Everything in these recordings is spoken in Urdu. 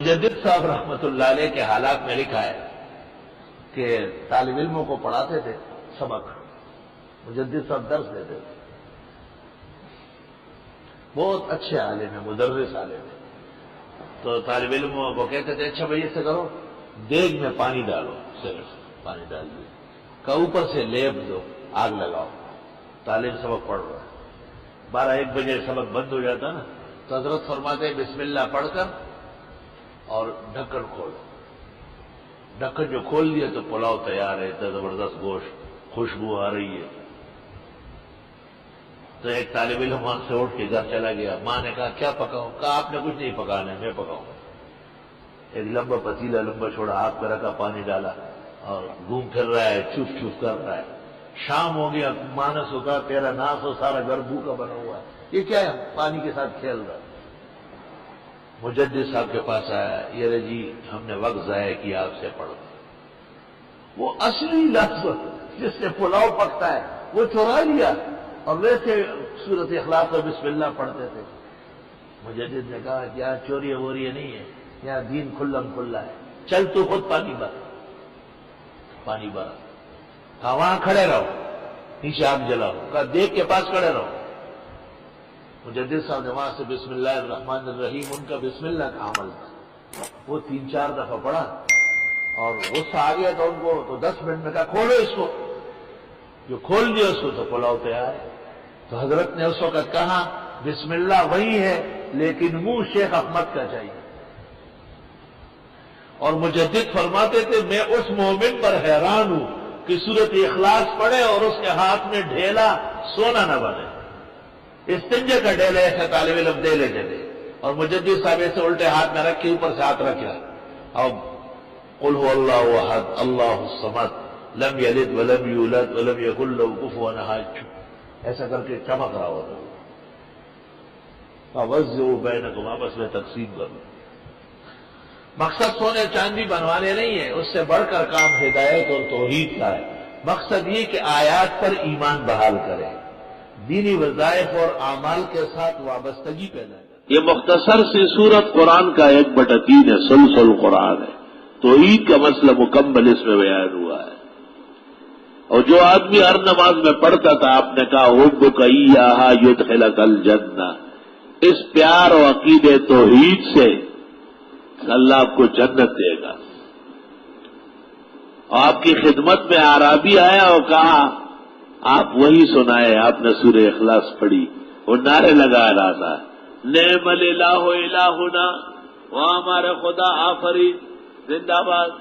مجدد صاحب رحمت اللہ علیہ کے حالات میں لکھا ہے کہ طالب علموں کو پڑھاتے تھے سبق، مجدد صاحب درس دیتے تھے، بہت اچھے عالم ہیں، مدرس عالم ہیں، تو طالب علموں کو کہتے تھے اچھا بھائی ایسے کرو، دیگ میں پانی ڈالو، صرف پانی ڈال دو، کا اوپر سے لیپ دو، آگ لگاؤ، طالب سبق پڑھ رہا ہے، 12-1 بجے سبق بند ہو جاتا نا، تو حضرت فرماتے ہیں بسم اللہ پڑھ کر اور ڈھکن کھولو، ڈھکن جو کھول دیا تو پلاؤ تیار ہے، اتنا زبردست گوشت، خوشبو آ رہی ہے۔ تو ایک طالب علم وہاں سے اٹھ کے گھر چلا گیا، ماں نے کہا کیا پکاؤں؟ کہا آپ نے کچھ نہیں پکانا ہے، میں پکاؤں گا۔ ایک لمبا پتیلا لمبا چھوڑا، آگ پہ رکھا، پانی ڈالا اور گھوم پھر رہا ہے، چوف چوف کر رہا ہے۔ شام ہو گیا، ماں نے سو کہا تیرا ناس ہو، سارا گھر بھوکا بنا ہوا ہے، یہ کیا ہے؟ پانی کے ساتھ کھیل رہا ہے۔ مجدد صاحب کے پاس آیا، یہ رے جی ہم نے وقت ضائع کیا، آپ سے پڑھو۔ وہ اصلی لفظ جس سے پلاؤ پکتا ہے وہ چورا لیا اور ویسے سورۃ اخلاص اور بسم اللہ پڑھتے تھے۔ مجدد نے کہا کیا چوری ووری نہیں ہے، یہاں دین کھلم کھلا ہے، چل تو خود پانی بھر، پانی بھر، کہا وہاں کھڑے رہو، نیچے آگ جلاؤ، کہا دیگ کے پاس کھڑے رہو۔ مجدد صاحب نے وہاں سے بسم اللہ الرحمن الرحیم، ان کا بسم اللہ کا عمل تھا، وہ 3-4 دفعہ پڑھا اور غصہ آ گیا تو ان کو تو 10 منٹ میں کہا کھولو اس کو، جو کھول دیا اس کو تو پلاؤ تیار ہے۔ تو حضرت نے اس وقت کہا بسم اللہ وہی ہے لیکن منہ شیخ احمد کا چاہیے۔ اور مجدد فرماتے تھے میں اس مومن پر حیران ہوں کہ سورۃ اخلاص پڑھے اور اس کے ہاتھ میں ڈھیلا سونا نہ بنے، استنجے کا ڈھیلا ایسا طالب علم دے لیتے تھے، اور مجدد صاحب ایسے الٹے ہاتھ میں رکھ کے اوپر سے ہاتھ رکھا، اب قل هو اللہ احد اللہ الصمد لم یلد ولم یولد ولم یکن له کفوا احد، ایسا کر کے چمک رہا ہوتا، فوزعوا بینکم، آپس میں تقسیم کرو۔ مقصد سونے چاندی بنوانے نہیں ہے، اس سے بڑھ کر کام ہدایت اور توحید کا ہے۔ مقصد یہ کہ آیات پر ایمان بحال کرے، دینی وظائف اور اعمال کے ساتھ وابستگی پیدا کرے۔ یہ مختصر سی سورت قرآن کا 1/3 ہے، سلسل قرآن ہے، توحید کا مسئلہ مکمل اس میں بیان ہوا ہے۔ اور جو آدمی ہر نماز میں پڑھتا تھا، آپ نے کہا حبک ایہا یدخلک الجنہ، اس پیار و عقید توحید سے اللہ آپ کو جنت دے گا۔ اور آپ کی خدمت میں اعرابی آیا اور کہا آپ وہی سنائے، آپ نے سورہ اخلاص پڑھی، وہ نعرے لگا رہا تھا نعم الالہ الہنا، وہاں ہمارے خدا آفرین زندہ باد،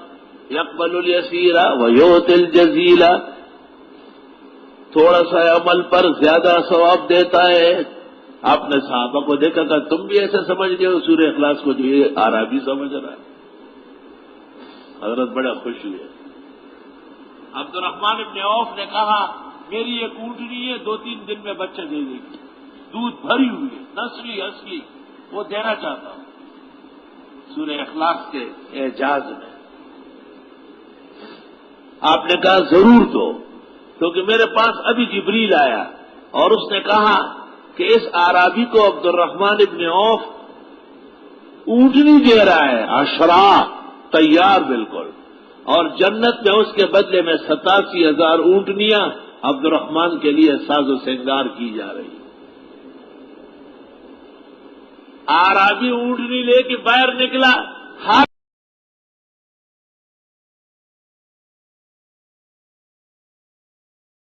یقبل الیسیرہ ویؤتی الجزیلہ، تھوڑا سا عمل پر زیادہ ثواب دیتا ہے۔ آپ نے صحابہ کو دیکھا کہ تم بھی ایسے سمجھ گئے ہو سورہ اخلاص کو جو یہ عربی سمجھ رہا ہے؟ حضرت بڑا خوش ہوئے۔ عبد الرحمن ابن عوف نے کہا میری ایک اونٹنی ہے، 2-3 دن میں بچہ دے دے گی، دودھ بھری ہوئی ہے، نسلی اصلی، وہ دینا چاہتا ہوں۔ سورہ اخلاص کے اعجاز میں آپ نے کہا ضرور دو، کیونکہ میرے پاس ابھی جبریل آیا اور اس نے کہا کہ اس اعرابی کو عبد الرحمن ابن عوف اونٹنی دے رہا ہے، عشرہ تیار بالکل، اور جنت میں اس کے بدلے میں 87,000 اونٹنیاں عبد الرحمن کے لیے ساز و سنگار کی جا رہی۔ اعرابی اونٹنی لے کے باہر نکلا،